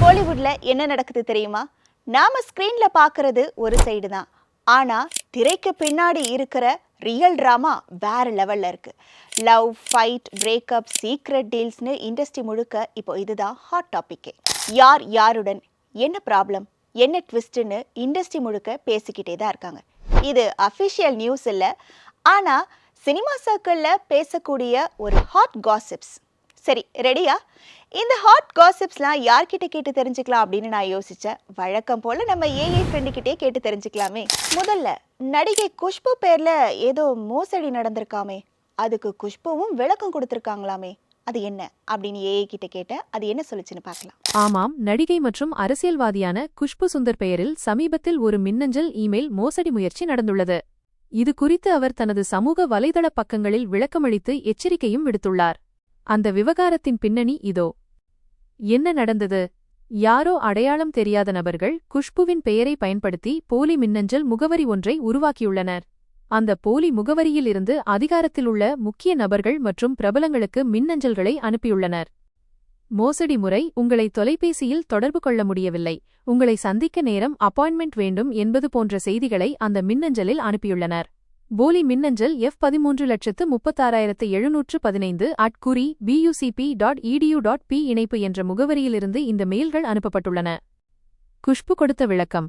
கோலிவுட்ல என்ன நடக்குது தெரியுமா? நாம ஸ்கிரீன்ல பார்க்கறது ஒரு சைடு தான். ஆனா திரைக்கு பின்னாடி இருக்கிற ரியல் டிராமா வேற லெவல்ல இருக்கு. லவ், ஃபைட், பிரேக்கப், சீக்ரெட் டீல்ஸ்னு இண்டஸ்ட்ரி முழுக்க இப்போ இதுதான் ஹாட் டாபிக்கே. யார் யாருடன் என்ன ப்ராப்ளம், என்ன ட்விஸ்ட்னு இண்டஸ்ட்ரி முழுக்க பேசிக்கிட்டே தான் இருக்காங்க. இது அஃபிஷியல் நியூஸ் இல்லை, ஆனா சினிமா சர்க்கிள்ல பேசக்கூடிய ஒரு ஹாட் காசிப்ஸ். சரி, ரெடியா? இந்த ஹாட் காசிப்ஸ்லாம் யார்கிட்ட கேட்டு தெரிஞ்சுக்கலாம் அப்படின்னு நான் யோசிச்சேன். வழக்கம் போல நம்ம ஏஐ ஃப்ரெண்டுக்கிட்டே கேட்டு தெரிஞ்சுக்கலாமே. முதல்ல நடிகை குஷ்பு பேர்ல ஏதோ மோசடி நடந்திருக்காமே, அதுக்கு குஷ்புவும் விளக்கம் கொடுத்துருக்காங்களாமே, அது என்ன அப்படின்னு ஏஐ கிட்ட கேட்டேன். அது என்ன சொல்லுச்சுன்னு பார்க்கலாம். ஆமாம், நடிகை மற்றும் அரசியல்வாதியான குஷ்பு சுந்தர் பெயரில் சமீபத்தில் ஒரு மின்னஞ்சல் இமெயில் மோசடி முயற்சி நடந்துள்ளது. இது குறித்து அவர் தனது சமூக வலைதள பக்கங்களில் விளக்கமளித்து எச்சரிக்கையும் விடுத்துள்ளார். அந்த விவகாரத்தின் பின்னணி இதோ. என்ன நடந்தது? யாரோ அடையாளம் தெரியாத நபர்கள் குஷ்புவின் பெயரை பயன்படுத்தி போலி மின்னஞ்சல் முகவரி ஒன்றை உருவாக்கியுள்ளனர். அந்த போலி முகவரியிலிருந்து அதிகாரத்திலுள்ள முக்கிய நபர்கள் மற்றும் பிரபலங்களுக்கு மின்னஞ்சல்களை அனுப்பியுள்ளனர். மோசடி முறை: உங்களை தொலைபேசியில் தொடர்பு கொள்ள முடியவில்லை, உங்களை சந்திக்க நேரம், அப்பாயின்மெண்ட் வேண்டும் என்பது போன்ற செய்திகளை அந்த மின்னஞ்சலில் அனுப்பியுள்ளனர். போலி மின்னஞ்சல் F133615@bucp.edu.p இணைப்பு என்ற முகவரியிலிருந்து இந்த மெயில்கள் அனுப்பப்பட்டுள்ளன. குஷ்பு கொடுத்த விளக்கம்: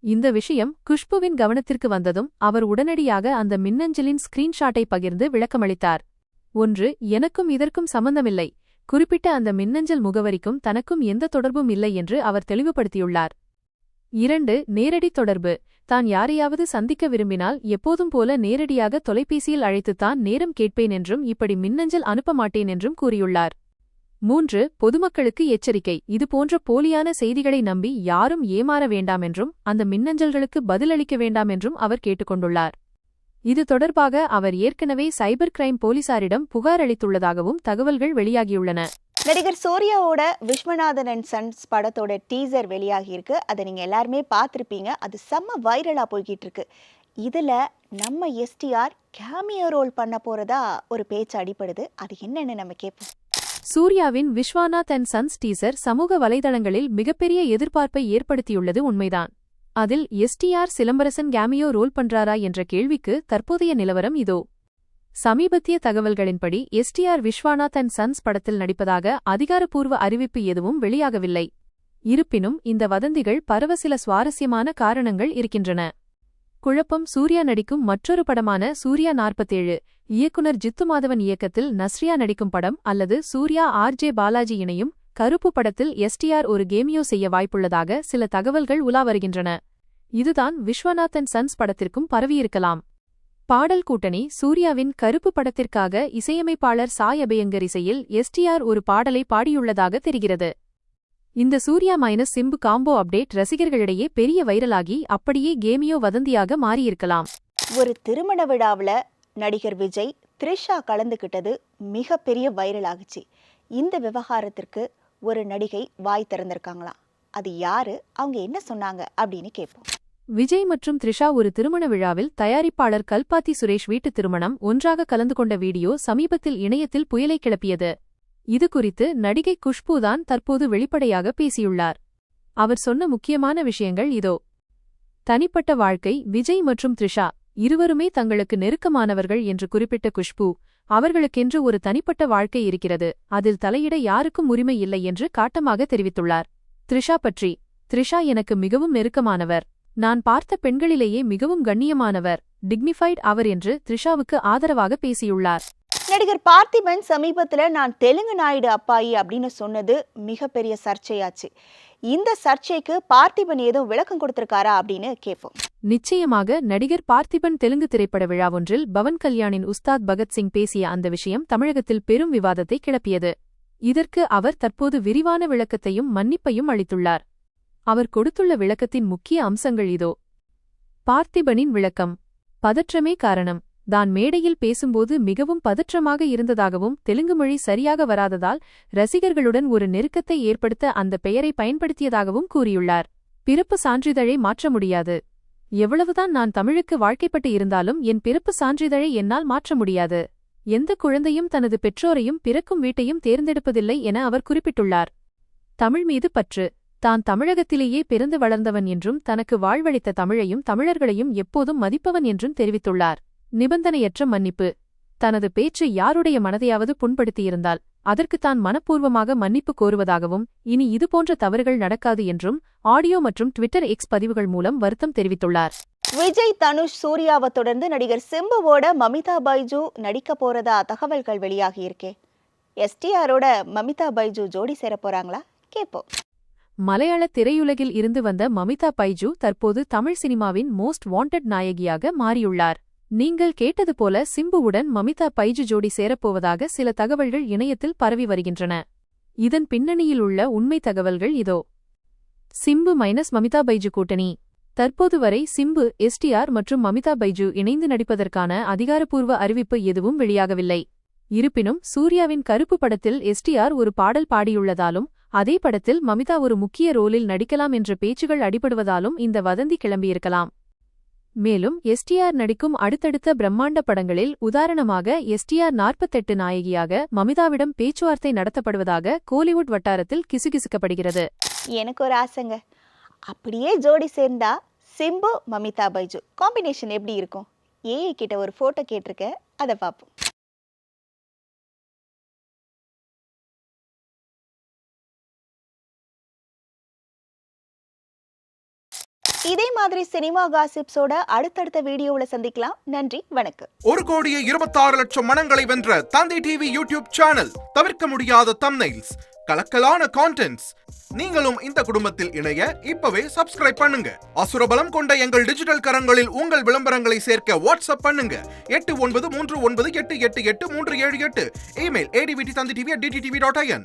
இந்த விஷயம் குஷ்புவின் கவனத்திற்கு வந்ததும் அவர் உடனடியாக அந்த மின்னஞ்சலின் ஸ்கிரீன்ஷாட்டை பகிர்ந்து விளக்கமளித்தார். 1. எனக்கும் இதற்கும் சம்பந்தமில்லை. குறிப்பிட்ட அந்த மின்னஞ்சல் முகவரிக்கும் தனக்கும் எந்த தொடர்பும் இல்லை என்று அவர் தெளிவுபடுத்தியுள்ளார். 2. நேரடி தொடர்பு: தான் யாரையாவது சந்திக்க விரும்பினால் எப்போதும் போல நேரடியாக தொலைபேசியில் அழைத்துத்தான் நேரம் கேட்பேன் என்றும் இப்படி மின்னஞ்சல் அனுப்ப மாட்டேன் என்றும் கூறியுள்ளார். 3. பொதுமக்களுக்கு எச்சரிக்கை: இதுபோன்ற போலியான செய்திகளை நம்பி யாரும் ஏமாற வேண்டாம் என்றும் அந்த மின்னஞ்சல்களுக்கு பதிலளிக்க வேண்டாம் என்றும் அவர் கேட்டுக்கொண்டுள்ளார். இது தொடர்பாக அவர் ஏற்கனவே சைபர் கிரைம் போலீசாரிடம் புகார் அளித்துள்ளதாகவும் தகவல்கள் வெளியாகியுள்ளன. நடிகர் சூர்யாவோட விஸ்வநாதன் அண்ட் சன்ஸ் படத்தோட டீசர் வெளியாகியிருக்கு. அதை நீங்கள் எல்லாருமே பார்த்துருப்பீங்க. அது செம்ம வைரலாக போய்கிட்டு இருக்கு. இதில் நம்ம எஸ்டிஆர் கேமியோ ரோல் பண்ண போகிறதா ஒரு பேச்சு அடிப்படுது. அது என்னன்னு நம்ம கேட்போம். சூர்யாவின் விஸ்வநாத் அண்ட் சன்ஸ் டீசர் சமூக வலைதளங்களில் மிகப்பெரிய எதிர்பார்ப்பை ஏற்படுத்தியுள்ளது உண்மைதான். அதில் எஸ்டிஆர் சிலம்பரசன் கேமியோ ரோல் பண்றாரா என்ற கேள்விக்கு தற்போதைய நிலவரம் இதோ. சமீபத்திய தகவல்களின்படி எஸ்டிஆர் விஸ்வநாத் அண்ட் சன்ஸ் படத்தில் நடிப்பதாக அதிகாரப்பூர்வ அறிவிப்பு எதுவும் வெளியாகவில்லை. இருப்பினும் இந்த வதந்திகள் பரவ சில சுவாரஸ்யமான காரணங்கள் இருக்கின்றன. குழப்பம்: சூர்யா நடிக்கும் மற்றொரு படமான சூர்யா 47 இயக்குனர் ஜித்து மாதவன் இயக்கத்தில் நஸ்ரியா நடிக்கும் படம், அல்லது சூர்யா ஆர்ஜே பாலாஜி இணையும் கருப்பு படத்தில் எஸ்டிஆர் ஒரு கேமியோ செய்ய வாய்ப்புள்ளதாக சில தகவல்கள் உலா வருகின்றன. இதுதான் விஸ்வநாத் அண்ட் சன்ஸ் படத்திற்கும் பரவியிருக்கலாம். பாடல் கூட்டணி: சூர்யாவின் கருப்பு படத்திற்காக இசையமைப்பாளர் சாய் அபயங்கர் இசையில் எஸ்டிஆர் ஒரு பாடலை பாடியுள்ளதாக தெரிகிறது. இந்த Suriya minus Simbu combo update ரசிகர்களிடையே பெரிய வைரலாகி அப்படியே கேமியோ வதந்தியாக மாறியிருக்கலாம். ஒரு திருமண விழாவில் நடிகர் விஜய், த்ரிஷா கலந்துக்கிட்டது மிகப்பெரிய வைரல் ஆகுச்சு. இந்த விவகாரத்திற்கு ஒரு நடிகை வாய் திறந்திருக்காங்களாம். அது யாரு, அவங்க என்ன சொன்னாங்க அப்படின்னு கேட்போம். விஜய் மற்றும் த்ரிஷா ஒரு திருமண விழாவில் தயாரிப்பாளர் கல்பாத்தி சுரேஷ் வீட்டு திருமணம் ஒன்றாக கலந்து கொண்ட வீடியோ சமீபத்தில் இணையத்தில் புயலை கிளப்பியது. இது குறித்து நடிகை குஷ்புதான் தற்போது வெளிப்படையாக பேசியுள்ளார். அவர் சொன்ன முக்கியமான விஷயங்கள் இதோ. தனிப்பட்ட வாழ்க்கை: விஜய் மற்றும் த்ரிஷா இருவருமே தங்களுக்கு நெருக்கமானவர்கள் என்று குறிப்பிட்ட குஷ்பு, அவர்களுக்கென்று ஒரு தனிப்பட்ட வாழ்க்கை இருக்கிறது, அதில் தலையிட யாருக்கும் உரிமை இல்லை என்று காட்டமாக தெரிவித்துள்ளார். த்ரிஷா பற்றி: த்ரிஷா எனக்கு மிகவும் நெருக்கமானவர், நான் பார்த்த பெண்களிலேயே மிகவும் கண்ணியமானவர், டிக்னிஃபைட் அவர் என்று த்ரிஷாவுக்கு ஆதரவாக பேசியுள்ளார். நடிகர் பார்த்திபன் சமீபத்தில் நான் தெலுங்கு நாயுடு அப்பாயி அப்படின்னு சொன்னது மிகப்பெரிய சர்ச்சையாச்சு. இந்த சர்ச்சைக்கு பார்த்திபன் ஏதோ விளக்கம் கொடுத்திருக்காரா அப்படின்னு கேட்போம். நிச்சயமாக. நடிகர் பார்த்திபன் தெலுங்கு திரைப்பட விழா ஒன்றில் பவன் கல்யாணின் உஸ்தாத் பகத்சிங் பேசிய அந்த விஷயம் தமிழகத்தில் பெரும் விவாதத்தை கிளப்பியது. இதற்கு அவர் தற்போது விரிவான விளக்கத்தையும் மன்னிப்பையும் அளித்துள்ளார். அவர் கொடுத்துள்ள விளக்கத்தின் முக்கிய அம்சங்கள் இதோ. பார்த்திபனின் விளக்கம்: பதற்றமே காரணம். தான் மேடையில் பேசும்போது மிகவும் பதற்றமாக இருந்ததாகவும் தெலுங்கு மொழி சரியாக வராததால் ரசிகர்களுடன் ஒரு நெருக்கத்தை ஏற்படுத்த அந்த பெயரை பயன்படுத்தியதாகவும் கூறியுள்ளார். பிறப்பு சான்றிதழை மாற்ற முடியாது. எவ்வளவுதான் நான் தமிழுக்கு வாழ்க்கைப்பட்டு இருந்தாலும் என் பிறப்பு சான்றிதழை என்னால் மாற்ற முடியாது. எந்த குழந்தையும் தனது பெற்றோரையும் பிறக்கும் வீட்டையும் தேர்ந்தெடுப்பதில்லை என அவர் குறிப்பிட்டுள்ளார். தமிழ் மீது பற்று: தான் தமிழகத்திலேயே பிறந்து வளர்ந்தவன் என்றும் தனக்கு வாழ்வளித்த தமிழையும் தமிழர்களையும் எப்போதும் மதிப்பவன் என்றும் தெரிவித்துள்ளார். நிபந்தனையற்ற மன்னிப்பு. தனது பேச்சு யாருடைய மனதையாவது புண்படுத்தியிருந்தால் அதற்கு தான் மனப்பூர்வமாக மன்னிப்பு கோருவதாகவும் இனி இதுபோன்ற தவறுகள் நடக்காது என்றும் ஆடியோ மற்றும் ட்விட்டர் எக்ஸ் பதிவுகள் மூலம் வருத்தம் தெரிவித்துள்ளார். விஜய், தனுஷ், சூர்யாவை தொடர்ந்து நடிகர் சிம்புவோட மமிதா பைஜு நடிக்க போறதா தகவல்கள் வெளியாகி இருக்கே. எஸ்டிஆரோட மமிதா பைஜு ஜோடி சேர போறாங்களா? கேட்போம். மலையாள திரையுலகில் இருந்து வந்த மமிதா பைஜு தற்போது தமிழ் சினிமாவின் மோஸ்ட் வாண்டட் நாயகியாக மாறியுள்ளார். நீங்கள் கேட்டது போல சிம்புவுடன் மமிதா பைஜு ஜோடி சேரப்போவதாக சில தகவல்கள் இணையத்தில் பரவி வருகின்றன. இதன் பின்னணியில் உள்ள உண்மை தகவல்கள் இதோ. சிம்பு மைனஸ் மமிதா பைஜு கூட்டணி. தற்போது வரை சிம்பு, எஸ்டிஆர் மற்றும் மமிதா பைஜு இணைந்து நடிப்பதற்கான அதிகாரப்பூர்வ அறிவிப்பு எதுவும் வெளியாகவில்லை. இருப்பினும் சூர்யாவின் கருப்பு படத்தில் எஸ்டிஆர் ஒரு பாடல் பாடியுள்ளதாலும் அதே படத்தில் மமிதா ஒரு முக்கிய ரோலில் நடிக்கலாம் என்ற பேச்சுகள் அடிபடுவதாலும் இந்த வதந்தி கிளம்பியிருக்கலாம். மேலும் எஸ்டிஆர் நடிக்கும் அடுத்தடுத்த பிரம்மாண்ட படங்களில் உதாரணமாக எஸ்டிஆர் 48 நாயகியாக மமிதாவிடம் பேச்சுவார்த்தை நடத்தப்படுவதாக கோலிவுட் வட்டாரத்தில் கிசுகிசுக்கப்படுகிறது. எனக்கு ஒரு ஆசைங்க, அப்படியே ஜோடி சேர்ந்தா சிம்பு மமிதா பைஜு காம்பினேஷன் எப்படி இருக்கும்? ஏஐ கிட்ட ஒரு போட்டோ கேட்டிருக்க, அதை பார்ப்போம். இதே மாதிரி சினிமா காசிப்ஸோட அடுத்தடுத்த வீடியோவில் சந்திக்கலாம். நன்றி, வணக்கம். 1,26,00,000 மனங்களை வென்ற தந்தி டிவி யூடியூப் சேனல். தவிர்க்க முடியாத தம்ப்நெயில்ஸ், கலக்கலான கான்டென்ட்ஸ். நீங்களும் இந்த குடும்பத்தில் இணைய இப்பவே சப்ஸ்கிரைப் பண்ணுங்க. அசுரபலம் கொண்ட எங்கள் டிஜிட்டல் கரங்களில் உங்கள் விளம்பரங்களை சேர்க்க வாட்ஸ்அப் பண்ணுங்க. 8939888838. Email advttv@dttv.in.